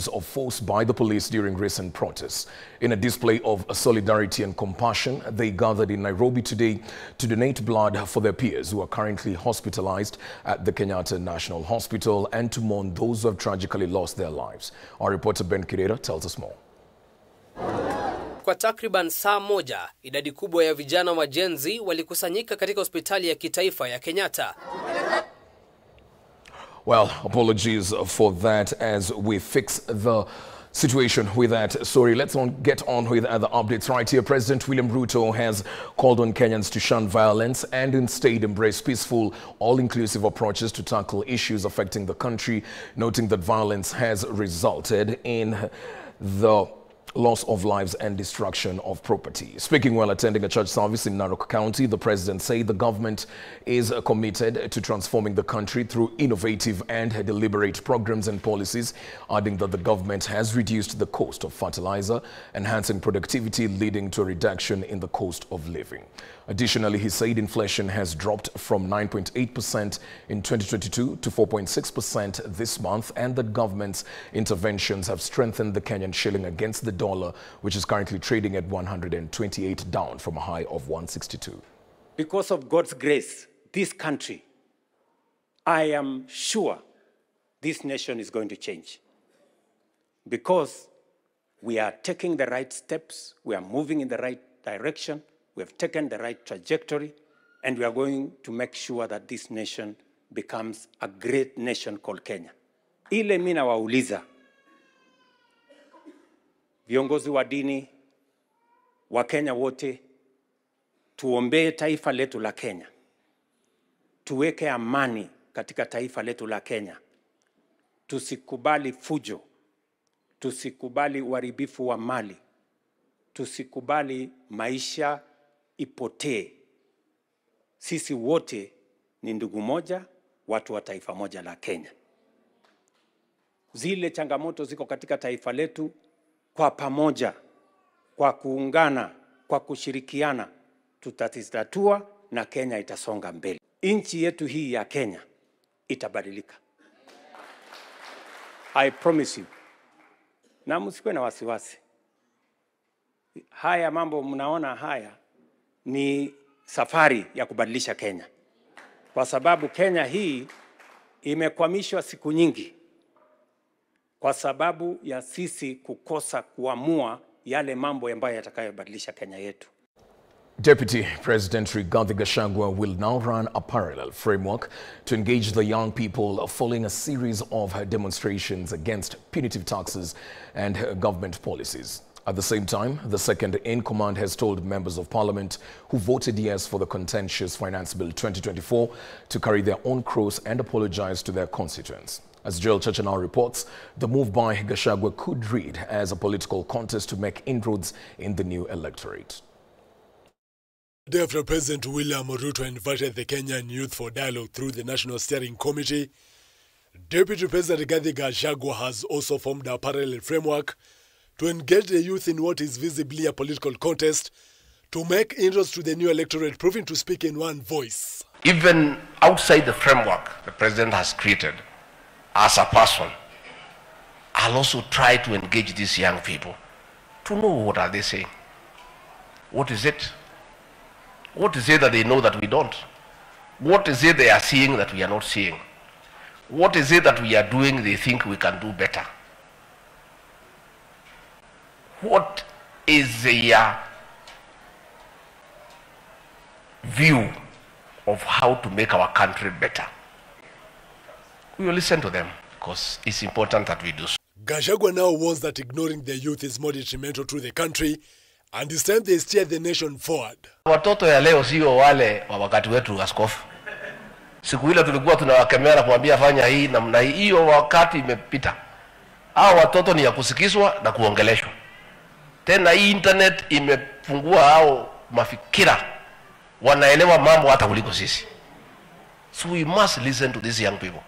use of force by the police during recent protests. In a display of solidarity and compassion, they gathered in Nairobi today to donate blood for their peers who are currently hospitalized at the Kenyatta National Hospital and to mourn those who have tragically lost their lives. Our reporter Ben Kirera tells us more. Kwa takriban saa moja, idadi kubwa ya vijana wa Gen Z walikusanyika katika hospitali ya kitaifa ya Kenyatta. Well, apologies for that as we fix the situation with that. Sorry, let's get on with other updates right here. President William Ruto has called on Kenyans to shun violence and instead embrace peaceful, all-inclusive approaches to tackle issues affecting the country, noting that violence has resulted in the loss of lives and destruction of property. Speaking while attending a church service in Narok County, the president said the government is committed to transforming the country through innovative and deliberate programs and policies, adding that the government has reduced the cost of fertilizer, enhancing productivity, leading to a reduction in the cost of living. Additionally, he said inflation has dropped from 9.8% in 2022 to 4.6% this month, and that government's interventions have strengthened the Kenyan shilling against the dollar, which is currently trading at 128, down from a high of 162. Because of God's grace, this country, I am sure this nation is going to change. Because we are taking the right steps, we are moving in the right direction, we have taken the right trajectory, and we are going to make sure that this nation becomes a great nation called Kenya. Ile mina wauliza viongozi wa dini wa Kenya wote, tuombee taifa letu la Kenya, tuweke amani katika taifa letu la Kenya, tusikubali fujo, tusikubali uharibifu wa mali, tusikubali maisha ipotee. Sisi wote ni ndugu moja, watu wa taifa moja la Kenya. Zile changamoto ziko katika taifa letu, kwa pamoja, kwa kuungana, kwa kushirikiana, tutazitatua na Kenya itasonga mbele. Nchi yetu hii ya Kenya itabadilika. I promise you. Na msikuwe na wasiwasi. Haya mambo mnaona haya ni safari ya kubadilisha Kenya. Kwa sababu Kenya hii imekwamishwa siku nyingi kwa sababu ya sisi kukosa kuamua yale mambo ambayo yatakayobadilisha Kenya yetu. Deputy President Rigathi Gachagua will now run a parallel framework to engage the young people following a series of demonstrations against punitive taxes and government policies. At the same time, the second in command has told members of parliament who voted yes for the contentious Finance Bill 2024 to carry their own cross and apologize to their constituents. As Joel Chachana reports, the move by Gachagua could read as a political contest to make inroads in the new electorate. The day after President William Ruto invited the Kenyan youth for dialogue through the National Steering Committee, Deputy President Rigathi Gachagua has also formed a parallel framework to engage the youth in what is visibly a political contest to make inroads to the new electorate, proving to speak in one voice. Even outside the framework the president has created, as a person, I'll also try to engage these young people to know what are they saying. What is it? What is it that they know that we don't? What is it they are seeing that we are not seeing? What is it that we are doing they think we can do better? What is their view of how to make our country better? We will listen to them because it's important that we do so. Gachagua now warns that ignoring the youth is more detrimental to the country, and it's time they steer the nation forward. Watoto ya leo sio wale wa wakati wetu askofu. Siku ile tulikuwa tunawakemea na kumwambia fanya hii namna hii, hiyo wakati imepita. Hao watoto ni ya kusikizwa na kuongeleshwa. Tena hii internet imefungua hao mafikira, wanaelewa mambo hata kuliko sisi. So we must listen to these young people.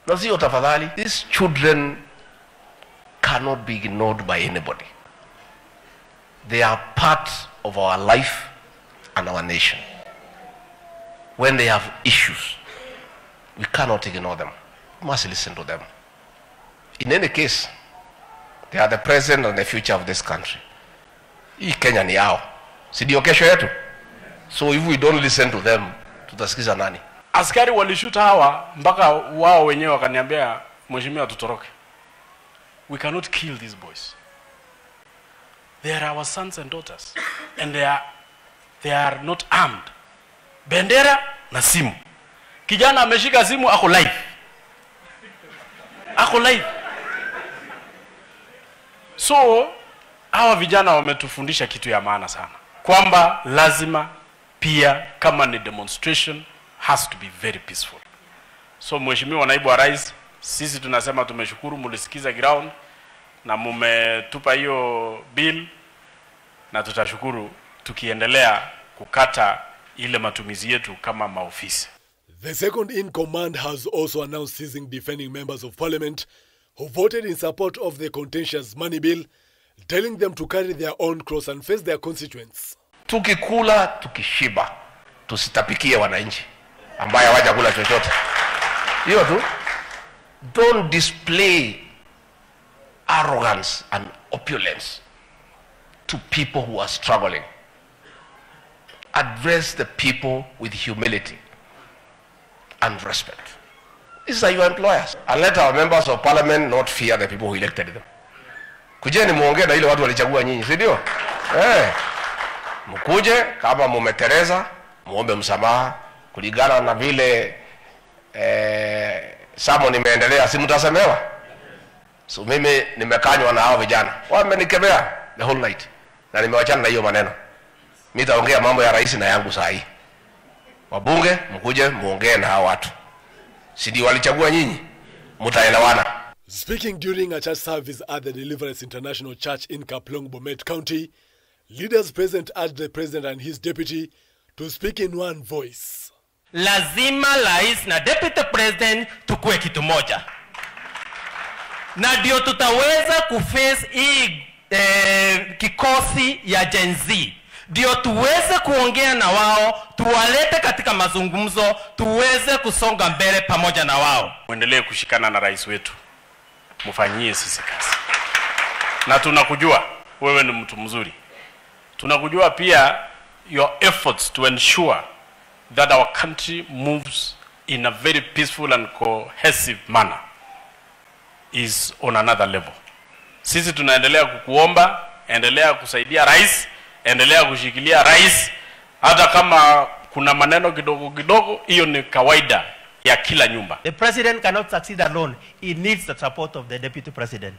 Na sio tafadhali, these children cannot be ignored by anybody. They are part of our life and our nation. When they have issues, we cannot ignore them. We must listen to them. In any case, they are the present and the future of this country. Hii Kenya ni yao. Si ndio kesho yetu? So if we don't listen to them, tutasikiza nani? Askari walishuta hawa mpaka wao wenyewe wakaniambia, mheshimiwa tutoroke. We cannot kill these boys. They are our sons and daughters, and they are not armed. Bendera na simu. Kijana ameshika simu ako live. Ako live. So hawa vijana wametufundisha kitu ya maana sana, kwamba lazima pia kama ni demonstration has to be very peaceful. So mheshimiwa naibu wa rais, sisi tunasema tumeshukuru mulisikiza ground na mumetupa hiyo bill, na tutashukuru tukiendelea kukata ile matumizi yetu kama maofisi. The second in command has also announced seizing defending members of parliament who voted in support of the contentious money bill, telling them to carry their own cross and face their constituents. Tukikula, tukishiba, tusitapikie wananchi ambaye hawajakula chochote. Hiyo tu. Don't display arrogance and opulence to people who are struggling. Address the people with humility and respect. These are your employers. And let our members of parliament not fear the people who elected them. Kujeni muongee na ile watu walichagua nyinyi, si ndio? Mkuje kama mumetereza, muombe msamaha kulingana na vile samo nimeendelea, si mtasemewa. So mimi nimekanywa na hao vijana. Wamenikemea the whole night. Na nimewachana na hiyo maneno. Mimi taongea mambo ya rais na yangu saa hii. Wabunge mkuje muongee na hao watu. Si ndio walichagua nyinyi? Mtaelewana. Speaking during a church service at the Deliverance International Church in Kaplong, Bomet County, leaders present urged the president and his deputy to speak in one voice. Lazima rais na deputy president tukue kitu moja. Na ndio tutaweza kuface hii kikosi ya Gen Z. Ndio tuweze kuongea na wao, tuwalete katika mazungumzo, tuweze kusonga mbele pamoja na wao. Muendelee kushikana na rais wetu. Mufanyie sisi kazi. Na tunakujua wewe ni mtu mzuri. Tunakujua pia your efforts to ensure that our country moves in a very peaceful and cohesive manner is on another level. Sisi tunaendelea kukuomba, endelea kusaidia rais, endelea kushikilia rais, hata kama kuna maneno kidogo kidogo, hiyo ni kawaida ya kila nyumba. The president cannot succeed alone. He needs the support of the deputy president.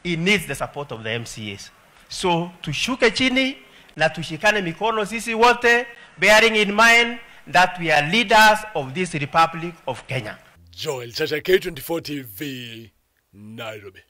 He needs the support of the MCAs. So tushuke chini na tushikane mikono sisi wote, bearing in mind that we are leaders of this Republic of Kenya. Joel Chacha, K24 TV, Nairobi.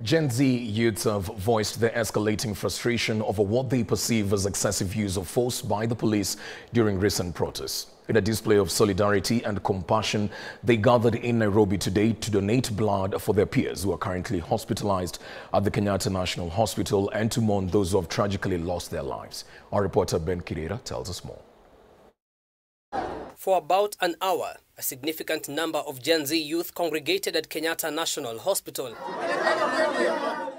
Gen Z youths have voiced their escalating frustration over what they perceive as excessive use of force by the police during recent protests. In a display of solidarity and compassion, they gathered in Nairobi today to donate blood for their peers who are currently hospitalized at the Kenyatta National Hospital and to mourn those who have tragically lost their lives. Our reporter Ben Kirera tells us more. For about an hour, a significant number of Gen Z youth congregated at Kenyatta National Hospital.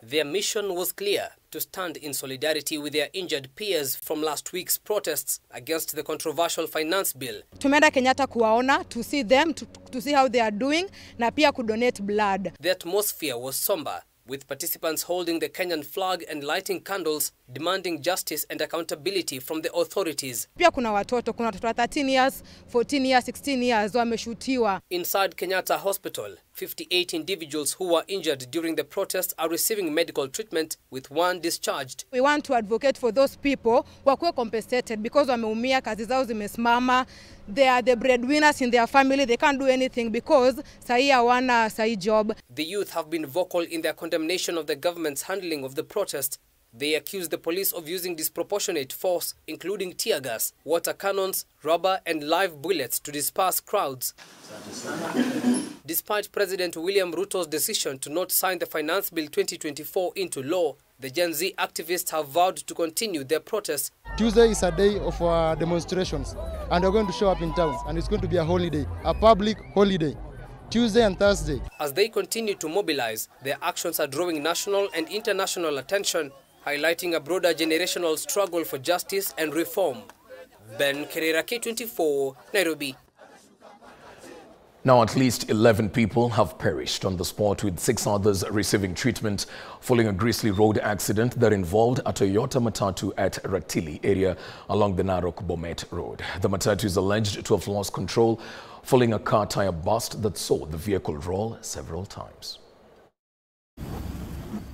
Their mission was clear: to stand in solidarity with their injured peers from last week's protests against the controversial finance bill. Tumeenda Kenyatta kuwaona, to see them, to see how they are doing, na pia kudonate blood. The atmosphere was somber, with participants holding the Kenyan flag and lighting candles, demanding justice and accountability from the authorities. Pia kuna watoto 13 years, 14 years, 16 years wameshutiwa. Inside Kenyatta Hospital, 58 individuals who were injured during the protest are receiving medical treatment, with one discharged. We want to advocate for those people wakuwe compensated because wameumia, kazi zao zimesimama. They are the breadwinners in their family. They can't do anything because sahi hawana sahi job. The youth have been vocal in their condemnation of the government's handling of the protest. They accuse the police of using disproportionate force, including tear gas, water cannons, rubber and live bullets to disperse crowds. Despite President William Ruto's decision to not sign the Finance Bill 2024 into law, the Gen Z activists have vowed to continue their protests. Tuesday is a day of demonstrations, and we're going to show up in towns, and it's going to be a holiday, a public holiday. Tuesday and Thursday. As they continue to mobilize, their actions are drawing national and international attention, highlighting a broader generational struggle for justice and reform. Ben Kerera, K24, Nairobi. Now, at least 11 people have perished on the spot, with 6 others receiving treatment following a grisly road accident that involved a Toyota Matatu at Ratili area along the Narok-Bomet Road. The Matatu is alleged to have lost control following a car tire burst that saw the vehicle roll several times.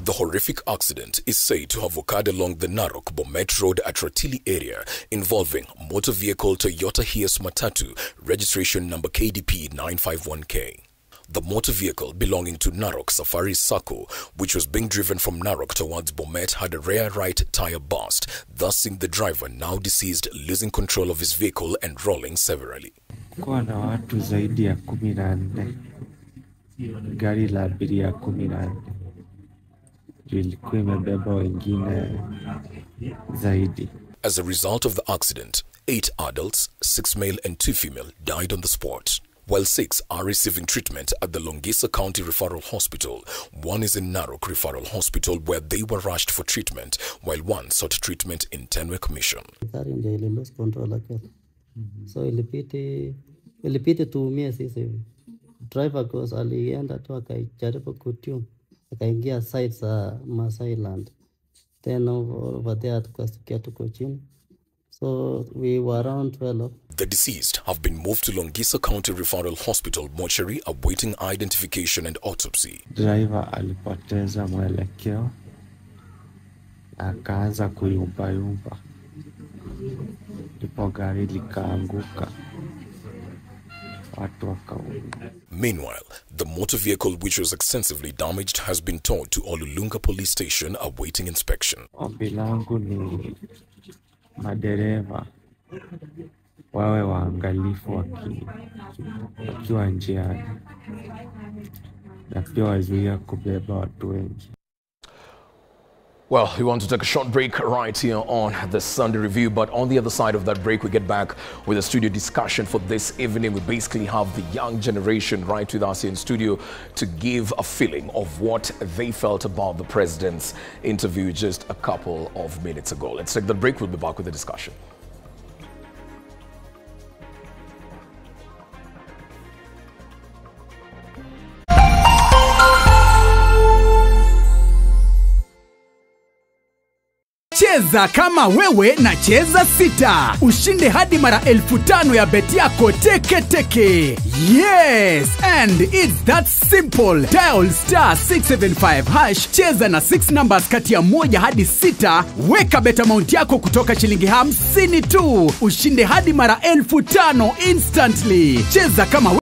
The horrific accident is said to have occurred along the Narok-Bomet Road at Ratili area, involving motor vehicle Toyota Hiace Matatu, registration number KDP 951K. The motor vehicle belonging to Narok Safari Sacco, which was being driven from Narok towards Bomet, had a rear right tire burst, thus seeing the driver, now deceased, losing control of his vehicle and rolling severally. Kwa na watu zaidi ya 14, gari la abiria 14. As a result of the accident, 8 adults, 6 male and 2 female, died on the spot, while 6 are receiving treatment at the Longisa County Referral Hospital. 1 is in Narok Referral Hospital, where they were rushed for treatment, while 1 sought treatment in Tenwe Commission. So ilipiti tuumie sisi. Driver goes alienda tu akajaribu kutune. Akaingia side za Masai Land. Then over there tukasikia tuko chini. So we were around 12. The deceased have been moved to Longisa County Referral Hospital mortuary awaiting identification and autopsy. Driver alipoteza mwelekeo. Akaanza kuyumba. Ndipo gari likaanguka. Meanwhile, the motor vehicle, which was extensively damaged, has been towed to Olulunga Police Station awaiting inspection. Ombi langu ni madereva wawe waangalifu wakiwa njiani na pia wazuia kubeba watu wengi. Well, we want to take a short break right here on the Sunday Review, but on the other side of that break, we get back with a studio discussion for this evening. We basically have the young generation right with us in studio to give a feeling of what they felt about the president's interview just a couple of minutes ago. Let's take the break. We'll be back with the discussion. Cheza kama wewe na cheza sita. Ushinde hadi mara 1500 ya beti yako teke. Yes, and it's that simple. Dial *675#. Cheza na 6 numbers kati ya 1 hadi 6. Weka bet amount yako kutoka shilingi 50 tu. Ushinde hadi mara 1500 instantly. Cheza kama